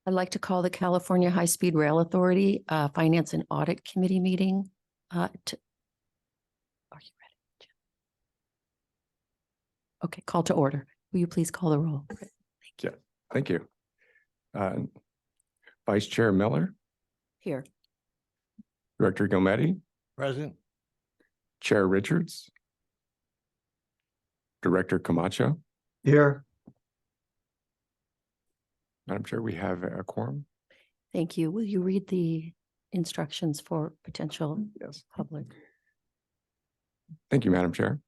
I'd like to call the California High-Speed Rail Authority Finance and Audit Committee meeting. Are you ready, Jim? Okay, call to order. Will you please call the roll? Thank you. Yeah, thank you. Vice Chair Miller, Here. Director Gometti, Present. Chair Richards, Director Camacho. Here. Madam Chair, we have a quorum. Thank you. Will you read the instructions for potential Yes. public? Thank you, Madam Chair.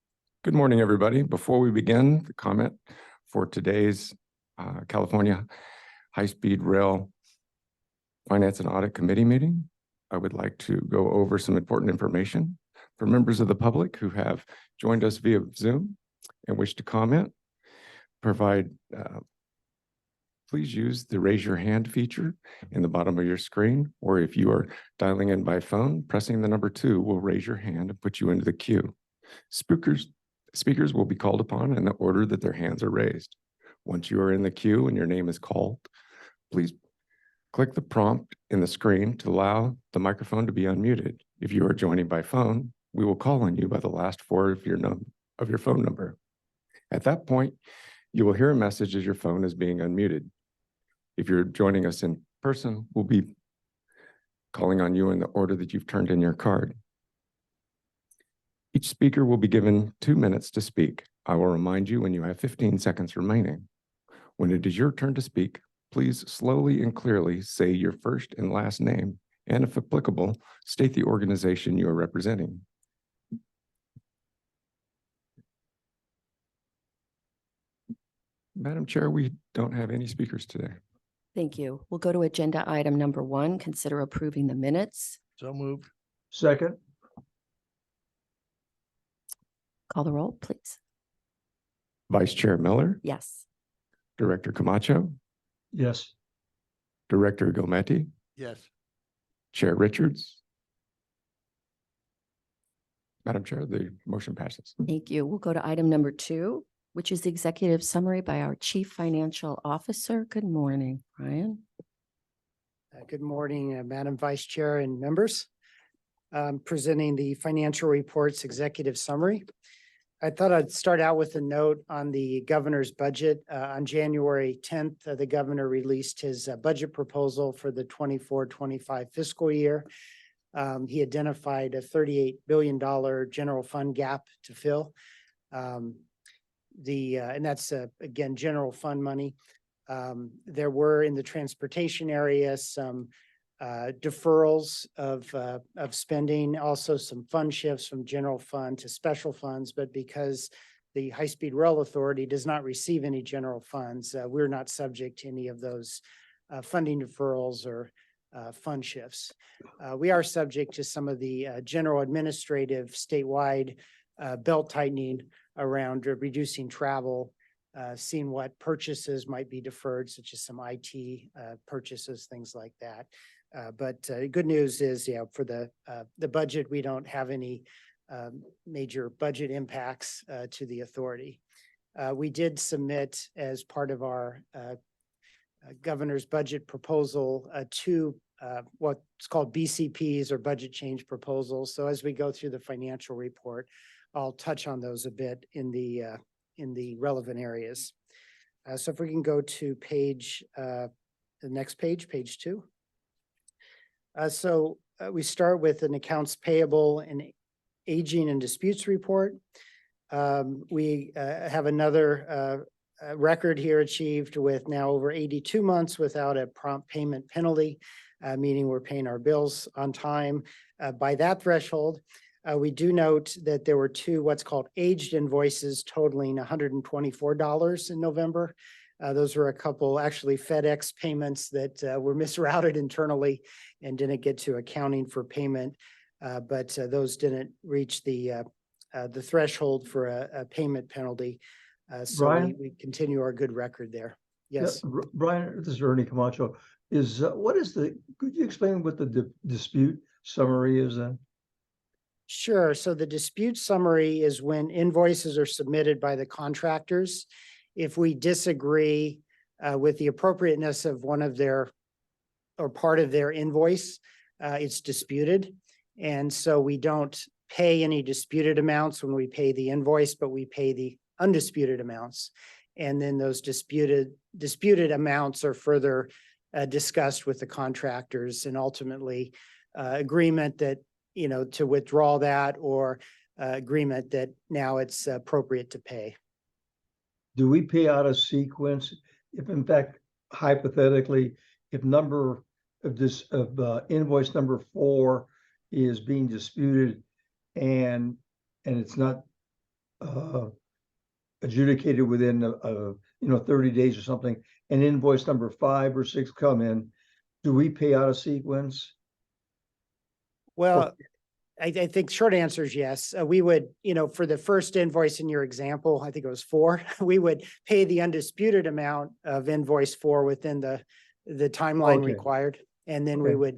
Good morning, everybody. Before we begin the comment for today's California High-Speed Rail Finance and Audit Committee meeting, I would like to go over some important information for members of the public who have joined us via Zoom and wish to comment. Please use the raise your hand feature in the bottom of your screen, or if you are dialing in by phone, pressing the number 2 will raise your hand and put you into the queue. Speakers will be called upon in the order that their hands are raised. Once you are in the queue and your name is called, please click the prompt in the screen to allow the microphone to be unmuted. If you are joining by phone, we will call on you by the last 4 of your phone number. At that point, you will hear a message as your phone is being unmuted. If you're joining us in person, we'll be calling on you in the order that you've turned in your card. Each speaker will be given 2 minutes to speak. I will remind you when you have 15 seconds remaining. When it is your turn to speak, please slowly and clearly say your first and last name, and if applicable, state the organization you are representing. Madam Chair, we don't have any speakers today. Thank you. We'll go to agenda item number 1, consider approving the minutes. So moved. Second. Call the roll, please. Vice Chair Miller, Yes. Director Camacho, Yes. Director Gometti, Yes. Chair Richards. Madam Chair, the motion passes. Thank you. We'll go to item number 2, which is the executive summary by our Chief Financial Officer. Good morning, Brian. Good morning, Madam Vice Chair and members. Presenting the financial reports executive summary. I thought I'd start out with a note on the governor's budget. On January 10th, the governor released his budget proposal for the 24-25 fiscal year. He identified a $38 billion general fund gap to fill. And that's again general fund money. There were in the transportation area some deferrals of spending, also some fund shifts from general fund to special funds, but because the High-Speed Rail Authority does not receive any general funds, we're not subject to any of those funding deferrals or fund shifts. We are subject to some of the general administrative statewide belt tightening around reducing travel, seeing what purchases might be deferred, such as some IT purchases, things like that. But good news is, for the budget, we don't have any major budget impacts to the authority. We did submit as part of our governor's budget proposal 2 what's called BCPs or budget change proposals. So as we go through the financial report, I'll touch on those a bit in the relevant areas. So if we can go to the next page, page 2. We start with an accounts payable and aging and disputes report. We have another record here achieved with now over 82 months without a prompt payment penalty, meaning we're paying our bills on time. By that threshold, we do note that there were 2 what's called aged invoices totaling $124 in November. Those were a couple actually FedEx payments that were misrouted internally and didn't get to accounting for payment, but those didn't reach the threshold for a payment penalty. So we continue our good record there. Yes. Yeah, Brian, this is Ernie Camacho. Could you explain what the dispute summary is then? Sure. So the dispute summary is when invoices are submitted by the contractors. If we disagree with the appropriateness of one of their or part of their invoice, it's disputed. And so we don't pay any disputed amounts when we pay the invoice, but we pay the undisputed amounts. And then those disputed amounts are further discussed with the contractors, and ultimately agreement that, you know, to withdraw that, or agreement that now it's appropriate to pay. Do we pay out of sequence if in fact, hypothetically, if invoice number 4 is being disputed and it's not adjudicated within 30 days or something, and invoice number 5 or 6 come in, do we pay out of sequence? Well, I think short answer is yes. We would, for the first invoice in your example, I think it was 4, we would pay the undisputed amount of invoice 4 within the timeline Okay. required. And then Okay.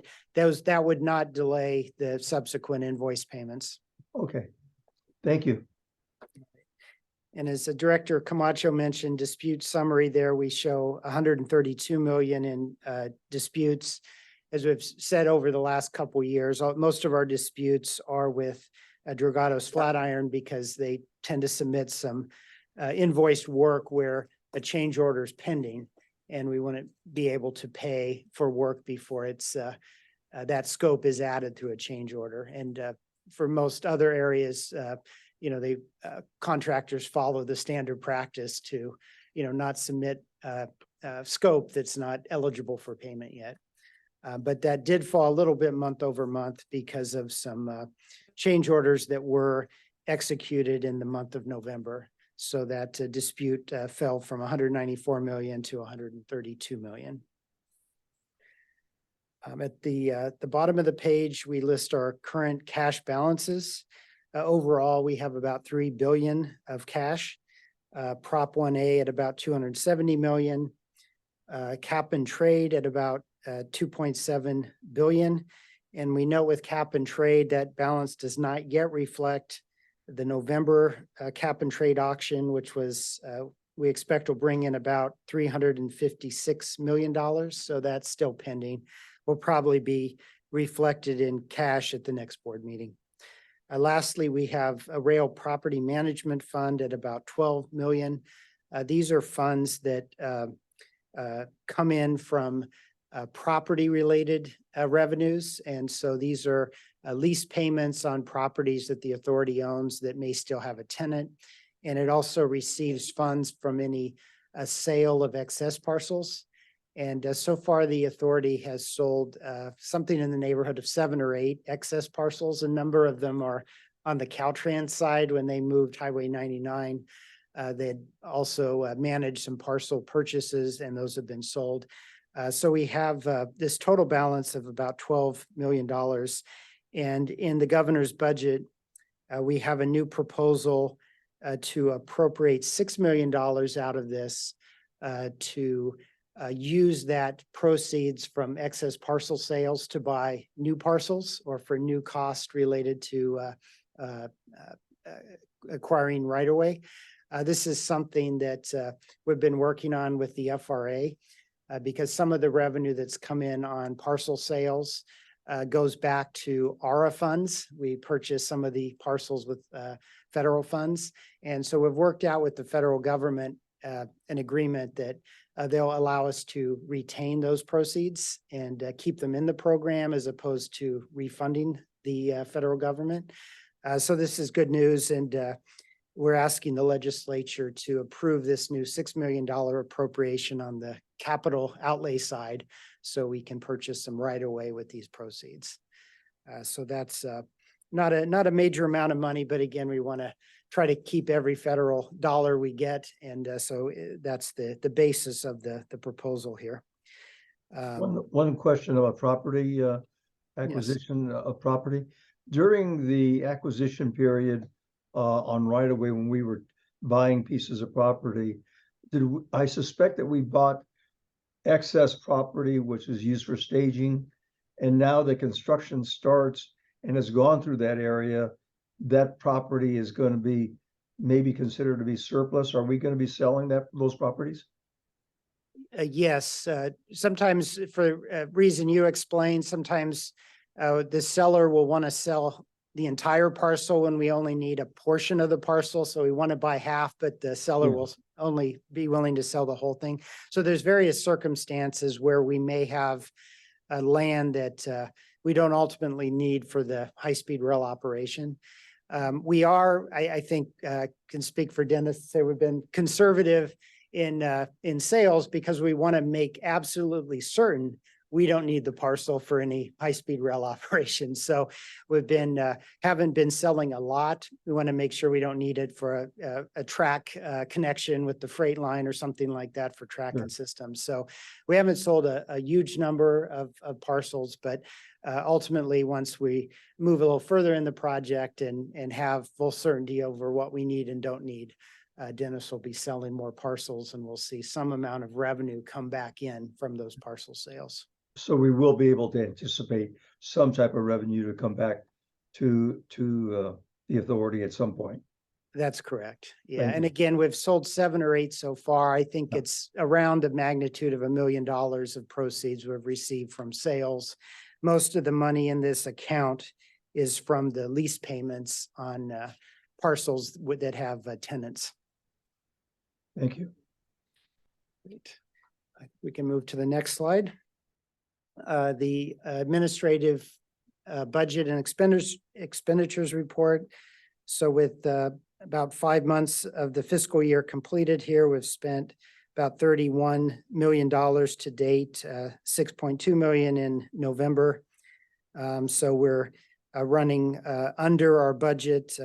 that would not delay the subsequent invoice payments. Okay, thank you. And as the Director Camacho mentioned, dispute summary there, we show 132 million in disputes. As we've said over the last couple of years, most of our disputes are with Dragados Flatiron, because they tend to submit some invoiced work where a change order is pending, and we want to be able to pay for work before it's that scope is added to a change order. And for most other areas, contractors follow the standard practice to, not submit scope that's not eligible for payment yet. But that did fall a little bit month over month because of some change orders that were executed in the month of November. So that dispute fell from 194 million to 132 million. At the bottom of the page, we list our current cash balances. Overall, we have about 3 billion of cash. Prop 1A at about 270 million. Cap and trade at about 2.7 billion. And we note with cap and trade that balance does not yet reflect the November cap and trade auction, which was we expect will bring in about $356 million. So that's still pending. Will probably be reflected in cash at the next board meeting. Lastly, we have a rail property management fund at about 12 million. These are funds that come in from property related revenues. And so these are lease payments on properties that the authority owns that may still have a tenant. And it also receives funds from any sale of excess parcels. And so far, the authority has sold something in the neighborhood of 7 or 8 excess parcels. A number of them are on the Caltrans side. When they moved Highway 99, they'd also managed some parcel purchases, and those have been sold. So we have this total balance of about $12 million. And in the governor's budget, we have a new proposal to appropriate $6 million out of this to use that proceeds from excess parcel sales to buy new parcels, or for new cost related to acquiring right of way. This is something that we've been working on with the FRA because some of the revenue that's come in on parcel sales goes back to ARA funds. We purchased some of the parcels with federal funds. And so we've worked out with the federal government an agreement that they'll allow us to retain those proceeds and keep them in the program as opposed to refunding the federal government. So this is good news. And we're asking the legislature to approve this new $6 million appropriation on the capital outlay side so we can purchase some right away with these proceeds. So that's not a major amount of money, but again, we want to try to keep every federal dollar we get. And so that's the basis of the proposal here. One question about property acquisition of property. During the acquisition period on right of way, when we were buying pieces of property, I suspect that we bought excess property which is used for staging, and now the construction starts and has gone through that area, that property is going to be maybe considered to be surplus. Are we going to be selling those properties? Yes, sometimes for a reason you explained, sometimes the seller will want to sell the entire parcel when we only need a portion of the parcel. So we want to buy half, but the seller Yeah. will only be willing to sell the whole thing. So there's various circumstances where we may have land that we don't ultimately need for the high-speed rail operation. We are, I think, can speak for Dennis, say we've been conservative in sales because we want to make absolutely certain we don't need the parcel for any high-speed rail operations. So we've been, haven't been selling a lot. We want to make sure we don't need it for a track connection with the freight line or something like that for tracking systems. So we haven't sold a huge number of parcels, but ultimately, once we move a little further in the project and have full certainty over what we need and don't need, Dennis will be selling more parcels and we'll see some amount of revenue come back in from those parcel sales. So we will be able to anticipate some type of revenue to come back to the authority at some point. That's correct. Yeah. Thank And you. again, we've sold 7 or 8 so far. I think it's around the magnitude of $1 million of proceeds we've received from sales. Most of the money in this account is from the lease payments on parcels that have tenants. Thank you. Great. We can move to the next slide. The administrative budget and expenditures report. So with about 5 months of the fiscal year completed here, we've spent about $31 million to date, 6.2 million in November. So we're running under our budget.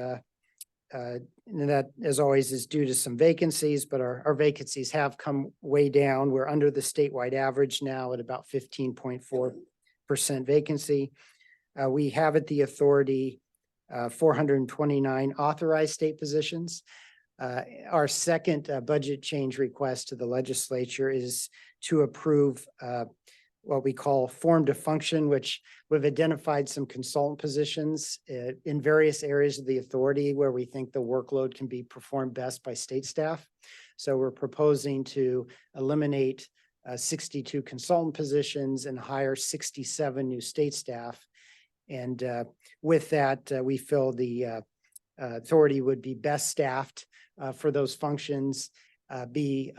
And that, as always, is due to some vacancies, but our vacancies have come way down. We're under the statewide average now at about 15.4% vacancy. We have at the authority 429 authorized state positions. Our second budget change request to the legislature is to approve what we call form to function, which we've identified some consultant positions in various areas of the authority where we think the workload can be performed best by state staff. So we're proposing to eliminate 62 consultant positions and hire 67 new state staff. And with that, we feel the authority would be best staffed for those functions, be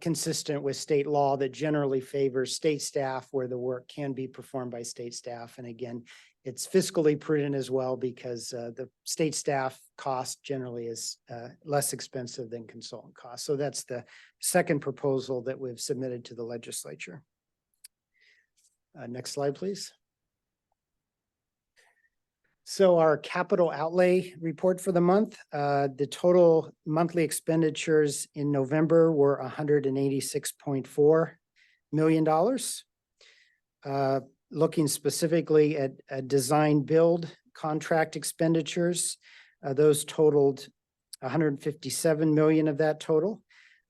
consistent with state law that generally favors state staff where the work can be performed by state staff. And again, it's fiscally prudent as well because the state staff cost generally is less expensive than consultant costs. So that's the second proposal that we've submitted to the legislature. Next slide, please. So our capital outlay report for the month, the total monthly expenditures in November were $186.4 million. Looking specifically at design build contract expenditures, those totaled 157 million of that total.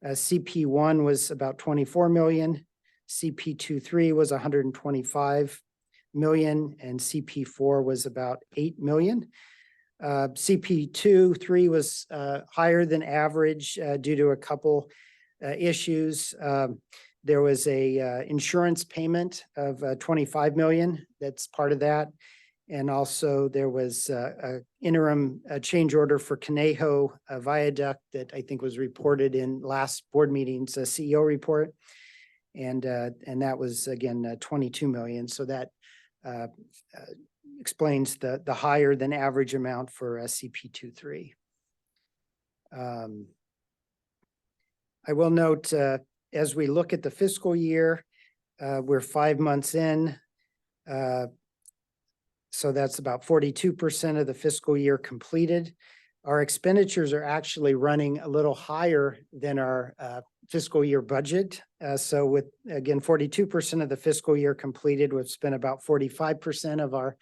CP1 was about 24 million. CP23 was 125 million and CP4 was about 8 million. CP23 was higher than average due to a couple issues. There was a insurance payment of 25 million. That's part of that. And also there was a interim change order for Conejo Viaduct that I think was reported in last board meeting's CEO report. And that was again 22 million. So that explains the higher than average amount for CP23. I will note as we look at the fiscal year, we're 5 months in. So that's about 42% of the fiscal year completed. Our expenditures are actually running a little higher than our fiscal year budget. So with, again, 42% of the fiscal year completed, we've spent about 45% of our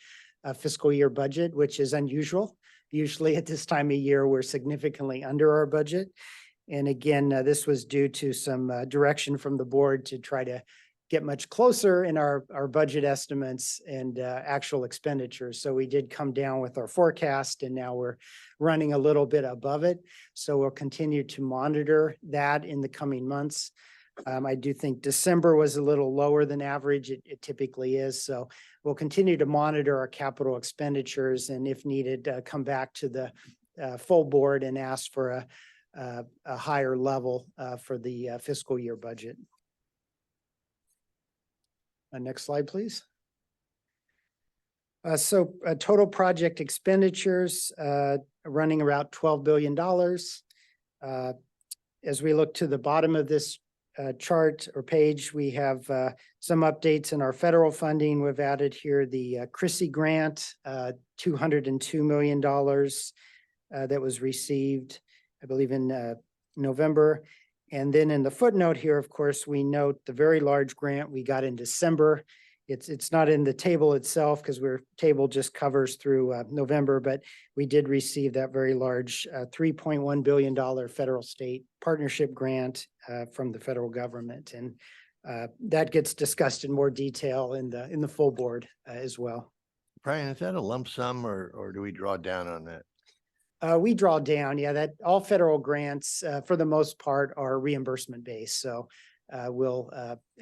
fiscal year budget, which is unusual. Usually at this time of year, we're significantly under our budget. And again, this was due to some direction from the board to try to get much closer in our budget estimates and actual expenditures. So we did come down with our forecast and now we're running a little bit above it. So we'll continue to monitor that in the coming months. I do think December was a little lower than average. It typically is. So we'll continue to monitor our capital expenditures and if needed, come back to the full board and ask for a higher level for the fiscal year budget. Next slide, please. So total project expenditures running around $12 billion. As we look to the bottom of this chart or page, we have some updates in our federal funding. We've added here the CRISI grant, $202 million that was received, I believe, in November. And then in the footnote here, of course, we note the very large grant we got in December. It's not in the table itself because table just covers through November, but we did receive that very large $3.1 billion federal state partnership grant from the federal government. And that gets discussed in more detail in the full board as well. Brian, is that a lump sum or do we draw down on that? We draw down, yeah, that all federal grants for the most part are reimbursement based. So we'll,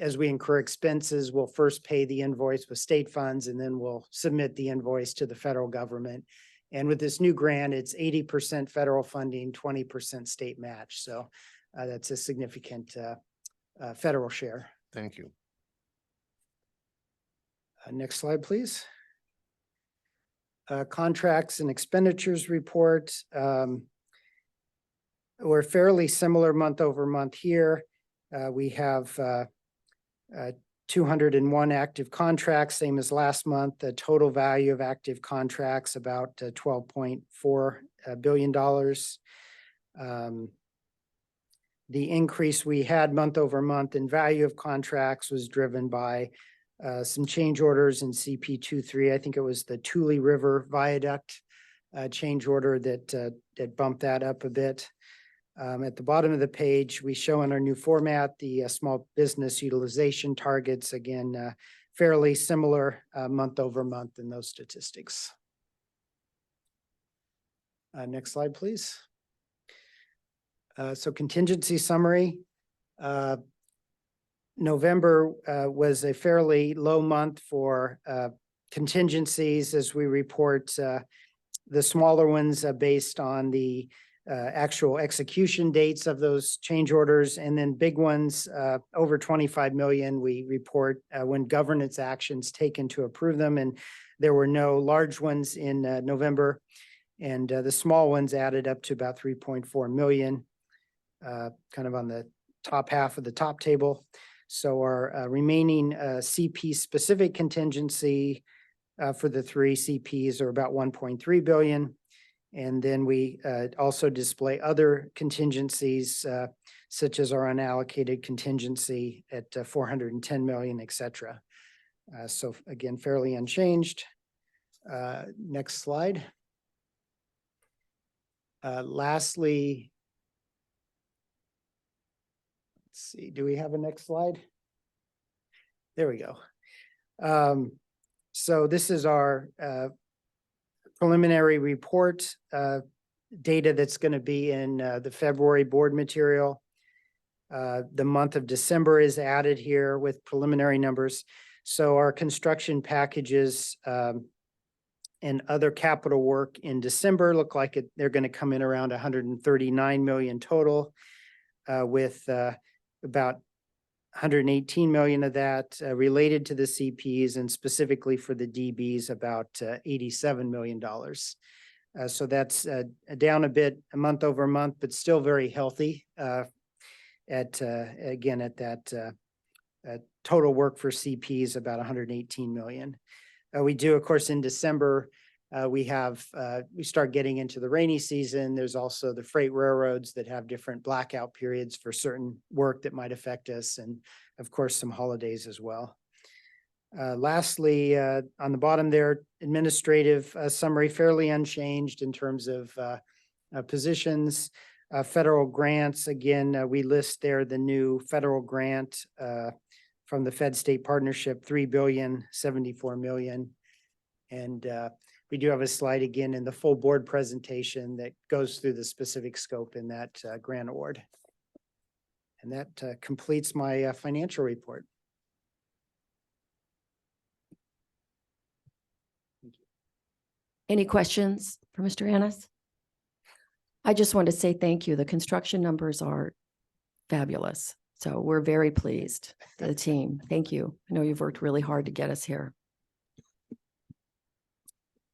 as we incur expenses, we'll first pay the invoice with state funds and then we'll submit the invoice to the federal government. And with this new grant, it's 80% federal funding, 20% state match. So that's a significant federal share. Thank you. Next slide, please. Contracts and expenditures report. We're fairly similar month over month here. We have 201 active contracts, same as last month. The total value of active contracts about $12.4 billion. The increase we had month over month in value of contracts was driven by some change orders in CP23. I think it was the Tule River Viaduct change order that bumped that up a bit. At the bottom of the page, we show in our new format the small business utilization targets. Again, fairly similar month over month in those statistics. Next slide, please. So contingency summary. November was a fairly low month for contingencies as we report the smaller ones based on the actual execution dates of those change orders, and then big ones over 25 million we report when governance actions taken to approve them, and there were no large ones in November, and the small ones added up to about 3.4 million, kind of on the top half of the top table. So our remaining CP specific contingency for the three CPs are about 1.3 billion. And then we also display other contingencies, such as our unallocated contingency at 410 million, et cetera. So again, fairly unchanged. Next slide. Lastly, let's see, do we have a next slide? There we go. So this is our preliminary report data that's going to be in the February board material. The month of December is added here with preliminary numbers. So our construction packages and other capital work in December look like they're going to come in around 139 million total, with about 118 million of that related to the CPs, and specifically for the DBs, about $87 million. So that's down a bit month over month, but still very healthy again, at that total work for CPs, about 118 million. We do, of course, in December, we start getting into the rainy season. There's also the freight railroads that have different blackout periods for certain work that might affect us, and of course, some holidays as well. Lastly, on the bottom there, administrative summary, fairly unchanged in terms of positions. Federal grants, again, we list there the new federal grant from the Fed State Partnership, $3.074 billion. And we do have a slide again in the full board presentation that goes through the specific scope in that grant award. And that completes my financial report. Any questions for Mr. Annis? I just want to say thank you. The construction numbers are fabulous. So we're very pleased, the team. Thank you. I know you've worked really hard to get us here.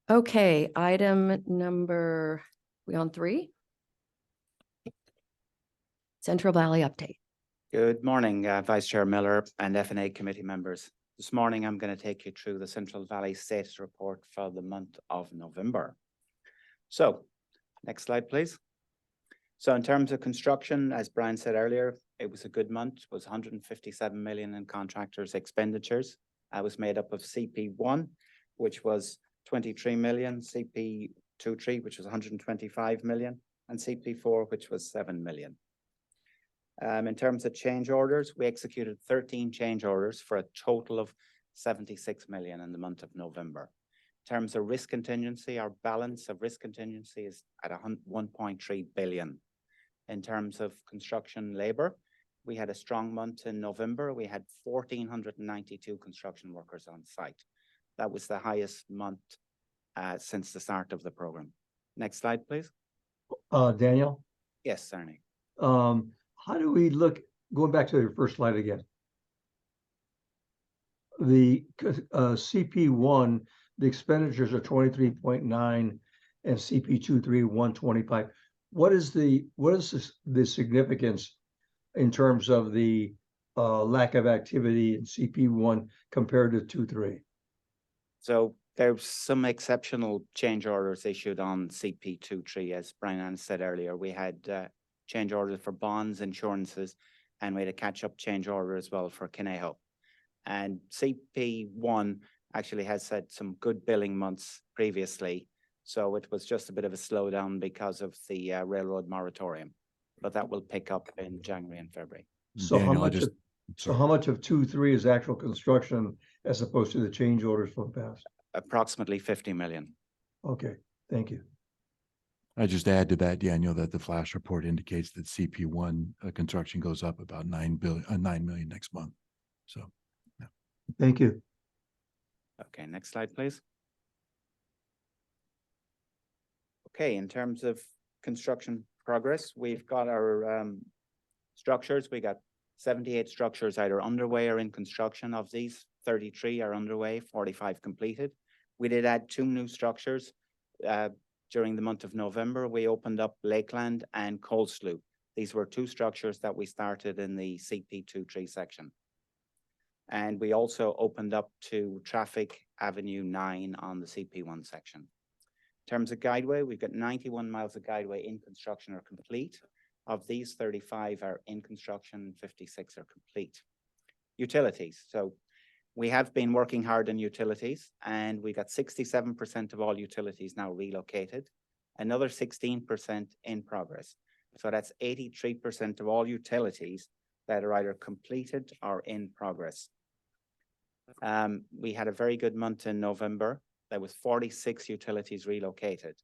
Okay, item number, we on 3? Central Valley update. Good morning, Vice Chair Miller and F&A committee members. This morning, I'm going to take you through the Central Valley Status Report for the month of November. So, next slide, please. So in terms of construction, as Brian said earlier, it was a good month. It was 157 million in contractors' expenditures. That was made up of CP1, which was 23 million, CP23, which was 125 million, and CP4, which was 7 million. In terms of change orders, we executed 13 change orders for a total of 76 million in the month of November. In terms of risk contingency, our balance of risk contingency is at 1.3 billion. In terms of construction labor, we had a strong month in November. We had 1,492 construction workers on site. That was the highest month since the start of the program. Next slide, please. Daniel, Yes, Ernie. how do we look, going back to your first slide again? The CP1, the expenditures are 23.9 and CP23 125. What is the significance in terms of the lack of activity in CP1 compared to 23? So there's some exceptional change orders issued on CP23, as Brian said earlier. We had change orders for bonds, insurances, and we had a catch-up change order as well for Conejo. And CP1 actually has had some good billing months previously, so it was just a bit of a slowdown because of the railroad moratorium, but that will pick up in January and February. So Daniel, how much? So how much of 2.3 is actual construction as opposed to the change orders from the past? Approximately 50 million. Okay, thank you. I just add to that, Daniel, that the flash report indicates that CP1 construction goes up about 9 million next month. So, yeah. Thank you. Okay, next slide, please. Okay, in terms of construction progress, we've got our structures. We got 78 structures either underway or in construction. Of these, 33 are underway, 45 completed. We did add 2 new structures during the month of November. We opened up Lakeland and Cold Slough. These were 2 structures that we started in the CP23 section. And we also opened up to Traffic Avenue 9 on the CP1 section. In terms of guideway, we've got 91 miles of guideway in construction or complete. Of these, 35 are in construction, 56 are complete. Utilities. So we have been working hard on utilities, and we got 67% of all utilities now relocated, another 16% in progress. So that's 83% of all utilities that are either completed or in progress. We had a very good month in November. There was 46 utilities relocated.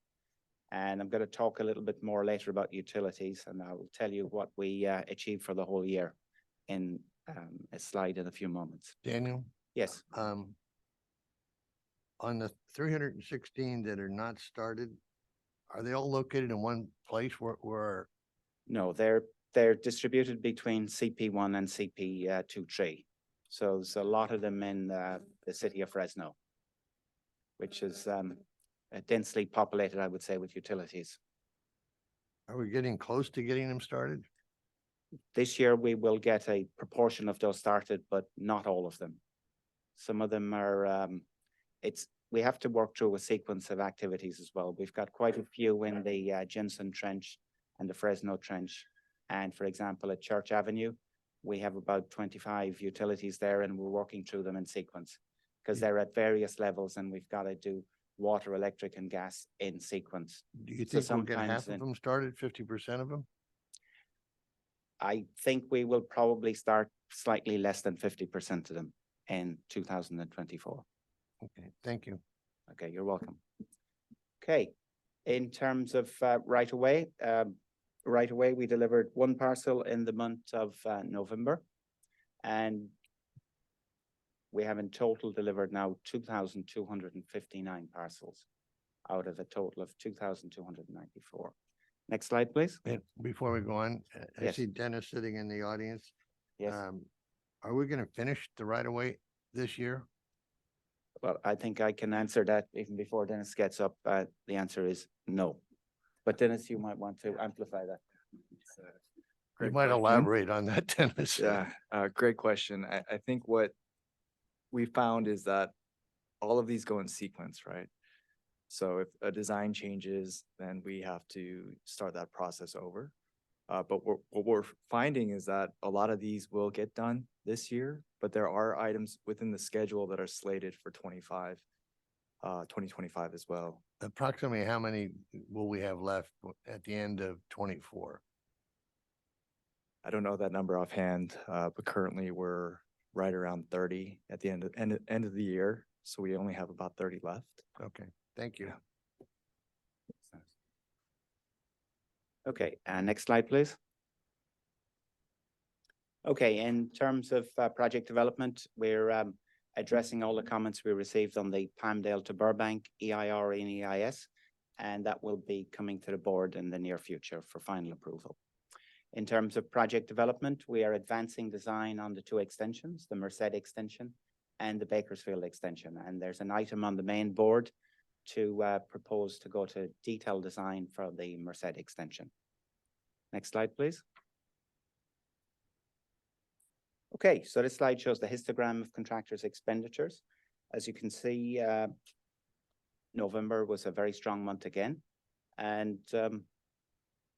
And I'm going to talk a little bit more later about utilities, and I will tell you what we achieved for the whole year in a slide in a few moments. Daniel, Yes. on the 316 that are not started, are they all located in one place where? No, they're distributed between CP1 and CP23. So there's a lot of them in the city of Fresno, which is densely populated, I would say, with utilities. Are we getting close to getting them started? This year, we will get a proportion of those started, but not all of them. Some of them are, we have to work through a sequence of activities as well. We've got quite a few in the Jensen Trench and the Fresno Trench. And for example, at Church Avenue, we have about 25 utilities there, and we're working through them in sequence because they're at various levels, and we've got to do water, electric, and gas in sequence. Do you So think we'll get sometimes half of them started, 50% of them? I think we will probably start slightly less than 50% of them in 2024. Okay, thank you. Okay, you're welcome. Okay, in terms of right away, right away, we delivered one parcel in the month of November. And we have in total delivered now 2,259 parcels out of a total of 2,294. Next slide, please. And before we go on, I Yes. see Dennis sitting in the audience. Yes. Are we gonna finish the right of way this year? Well, I think I can answer that even before Dennis gets up. The answer is no. But Dennis, you might want to amplify that. You Great might question. elaborate on that, Dennis. Yeah, great question. I think what we found is that all of these go in sequence, right? So if a design changes, then we have to start that process over. But what we're finding is that a lot of these will get done this year, but there are items within the schedule that are slated for 2025 as well. Approximately how many will we have left at the end of 24? I don't know that number offhand, but currently we're right around 30 at the end of the year. So we only have about 30 left. Okay, thank you. Yeah. Okay, next slide, please. Okay, in terms of project development, we're addressing all the comments we received on the Palmdale to Burbank EIR and EIS, and that will be coming to the board in the near future for final approval. In terms of project development, we are advancing design on the two extensions, the Merced extension and the Bakersfield extension. And there's an item on the main board to propose to go to detailed design for the Merced extension. Next slide, please. Okay, so this slide shows the histogram of contractors' expenditures. As you can see, November was a very strong month again. And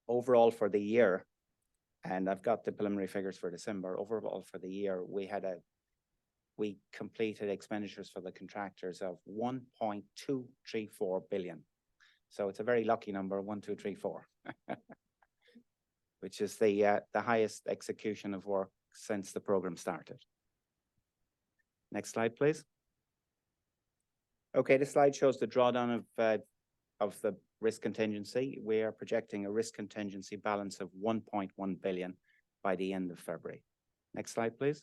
overall for the year, and I've got the preliminary figures for December, overall for the year, we completed expenditures for the contractors of 1.234 billion. So it's a very lucky number, 1234, which is the highest execution of work since the program started. Next slide, please. Okay, this slide shows the drawdown of the risk contingency. We are projecting a risk contingency balance of 1.1 billion by the end of February. Next slide, please.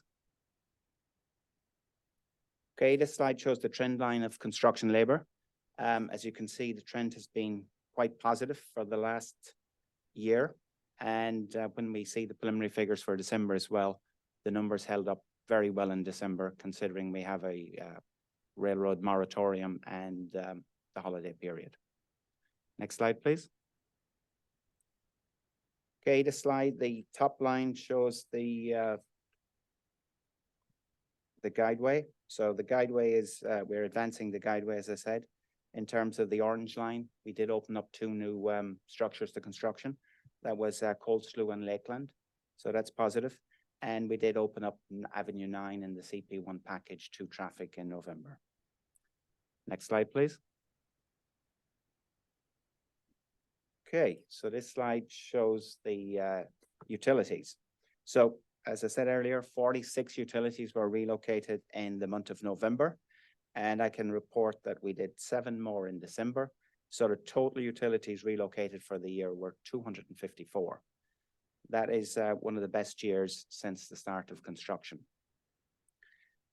Okay, this slide shows the trend line of construction labor. As you can see, the trend has been quite positive for the last year. And when we see the preliminary figures for December as well, the numbers held up very well in December, considering we have a railroad moratorium and the holiday period. Next slide, please. Okay, this slide, the top line shows the guideway. So the guideway is, we're advancing the guideway, as I said. In terms of the orange line, we did open up 2 new structures to construction. That was Cold Slough and Lakeland. So that's positive. And we did open up Avenue 9 in the CP1 package to traffic in November. Next slide, please. Okay, so this slide shows the utilities. So as I said earlier, 46 utilities were relocated in the month of November. And I can report that we did 7 more in December. So the total utilities relocated for the year were 254. That is one of the best years since the start of construction.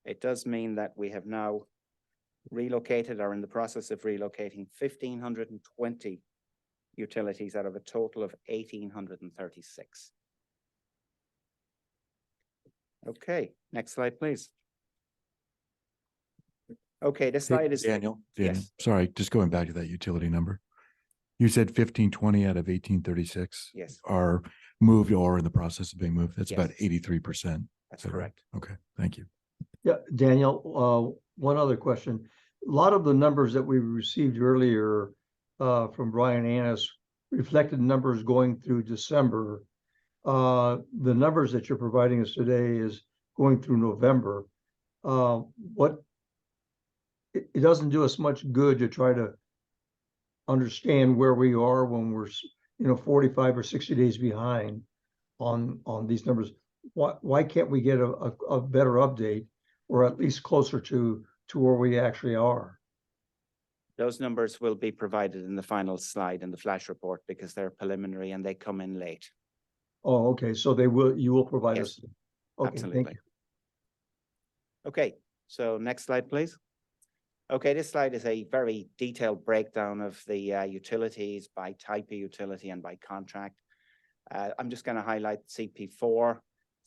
It does mean that we have now relocated or in the process of relocating 1,520 utilities out of a total of 1,836. Okay, next slide, please. Okay, this Hey, slide is Daniel, Yes. sorry, just going back to that utility number. You said 1,520 out of 1,836 Yes, are moved or in the process of being moved. That's about Yes. 83%. that's Is that right? correct. Okay, thank you. Yeah, Daniel, one other question. A lot of the numbers that we received earlier from Brian Annis reflected numbers going through December. The numbers that you're providing us today is going through November. It doesn't do us much good to try to understand where we are when we're 45 or 60 days behind on these numbers. Why can't we get a better update or at least closer to where we actually are? Those numbers will be provided in the final slide in the flash report because they're preliminary and they come in late. Oh, okay, so you will provide Yes, us. Okay, thank absolutely. you. Okay, so next slide, please. Okay, this slide is a very detailed breakdown of the utilities by type of utility and by contract. I'm just going to highlight CP4.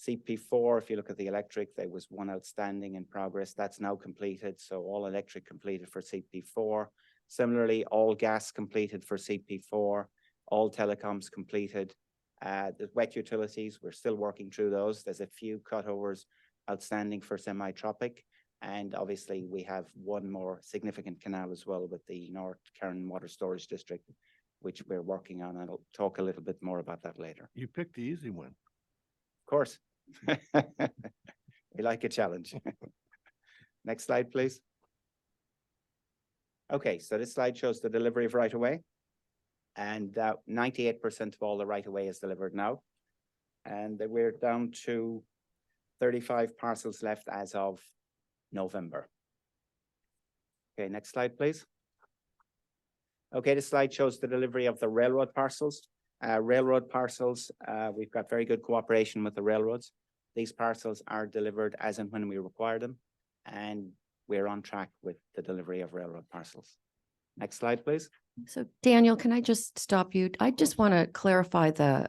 CP4, if you look at the electric, there was one outstanding in progress. That's now completed. So all electric completed for CP4. Similarly, all gas completed for CP4. All telecoms completed. The wet utilities, we're still working through those. There's a few cutovers outstanding for semi-tropic. And obviously, we have one more significant canal as well with the North Cairn Water Storage District, which we're working on. And I'll talk a little bit more about that later. You picked the easy one. Of course. We like a challenge. Next slide, please. Okay, so this slide shows the delivery of right-of-way. And 98% of all the right-of-way is delivered now. And we're down to 35 parcels left as of November. Okay, next slide, please. Okay, this slide shows the delivery of the railroad parcels. We've got very good cooperation with the railroads. These parcels are delivered as and when we require them, and we're on track with the delivery of railroad parcels. Next slide, please. So Daniel, can I just stop you? I just want to clarify the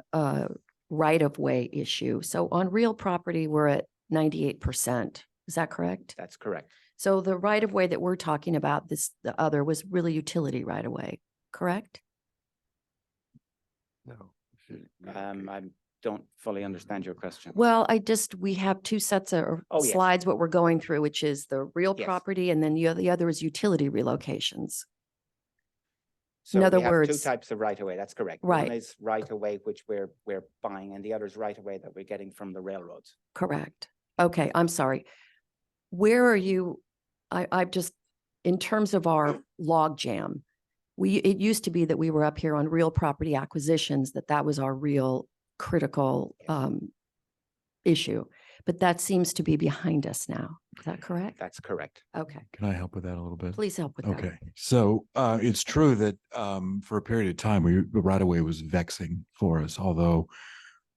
right-of-way issue. So on real property, we're at 98%. Is that correct? That's correct. So the right-of-way that we're talking about, the other was really utility right-of-way, correct? No. I don't fully understand your question. Well, we have two sets of Oh, yes. slides, what we're going through, which is the real Yes. property, and then the other is utility relocations. So other we have two words- types of right-of-way. That's correct. Right. One is right-of-way, which we're buying, and the other is right-of-way that we're getting from the railroads. Correct. Okay, I'm sorry. Where are you? I've just, in terms of our log jam, it used to be that we were up here on real property acquisitions, that was our real critical issue. But that seems to be behind us now. Is that correct? That's correct. Okay, Can I help with that a little bit? please help with that. Okay, so it's true that for a period of time, the right-of-way was vexing for us, although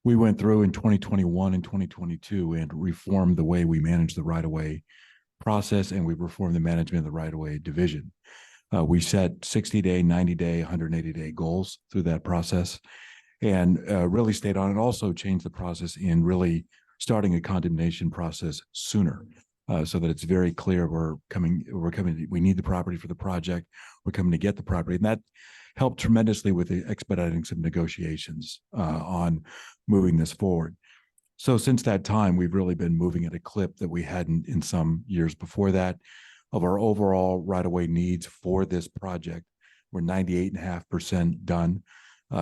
we went through in 2021 and 2022 and reformed the way we manage the right-of-way process, and we reformed the management of the right-of-way division. We set 60-day, 90-day, 180-day goals through that process, and really stayed on and also changed the process in really starting a condemnation process sooner. So that it's very clear we need the property for the project, we're coming to get the property. And that helped tremendously with the expediting some negotiations on moving this forward. So since that time, we've really been moving at a clip that we hadn't in some years before that. Of our overall right-of-way needs for this project, we're 98.5% done.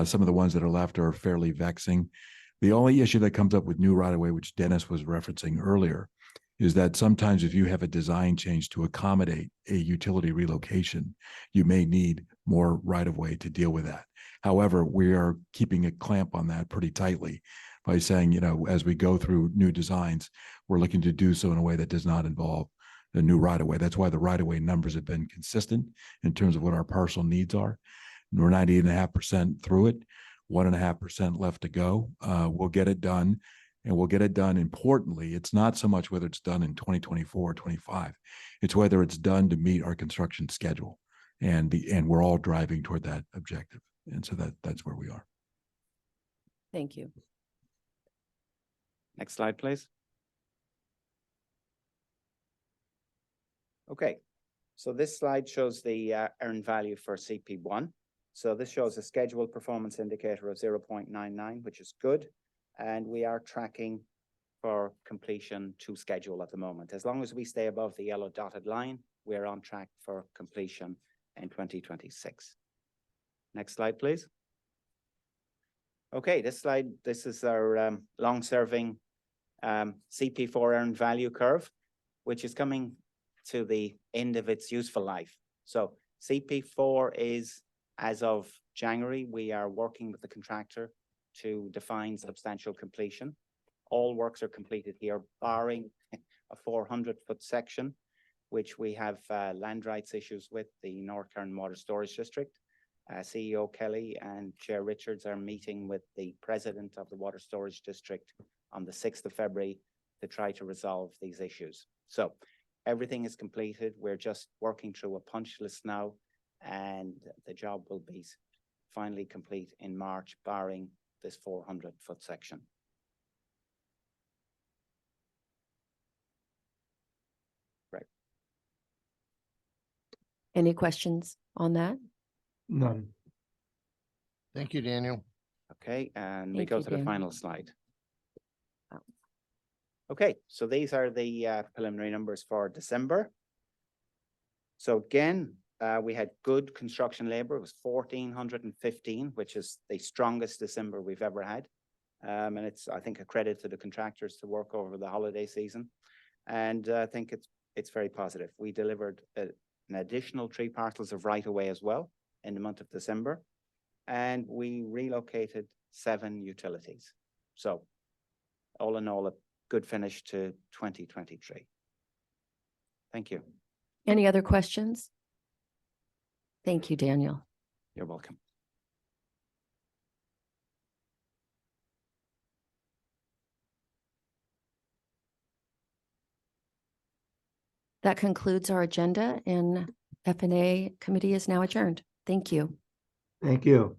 Some of the ones that are left are fairly vexing. The only issue that comes up with new right-of-way, which Dennis was referencing earlier, is that sometimes if you have a design change to accommodate a utility relocation, you may need more right-of-way to deal with that. However, we are keeping a clamp on that pretty tightly by saying, as we go through new designs, we're looking to do so in a way that does not involve the new right-of-way. That's why the right-of-way numbers have been consistent in terms of what our parcel needs are. And we're 98.5% through it, 1.5% left to go. We'll get it done. And we'll get it done. Importantly, it's not so much whether it's done in 2024 or 25. It's whether it's done to meet our construction schedule. And we're all driving toward that objective. And so that's where we are. Thank you. Next slide, please. Okay, so this slide shows the earned value for CP1. So this shows a scheduled performance indicator of 0.99, which is good. And we are tracking for completion to schedule at the moment. As long as we stay above the yellow dotted line, we're on track for completion in 2026. Next slide, please. Okay, this is our long-serving CP4 earned value curve, which is coming to the end of its useful life. So CP4 is, as of January, we are working with the contractor to define substantial completion. All works are completed here, barring a 400-foot section, which we have land rights issues with the North Kern Water Storage District. CEO Kelly and Chair Richards are meeting with the president of the Water Storage District on the 6th of February to try to resolve these issues. So everything is completed. We're just working through a punch list now, and the job will be finally complete in March, barring this 400-foot section. Right. Any questions on that? None. Thank you, Daniel. Okay, and we Thank go you, to the Dan. final slide. Okay, so these are the preliminary numbers for December. So again, we had good construction labor. It was 1,415, which is the strongest December we've ever had. And it's, I think, a credit to the contractors to work over the holiday season. And I think it's very positive. We delivered an additional 3 parcels of right-of-way as well in the month of December. And we relocated 7 utilities. So all in all, a good finish to 2023. Thank you. Any other questions? Thank you, Daniel. You're welcome. That concludes our agenda, and F&A committee is now adjourned. Thank you. Thank you.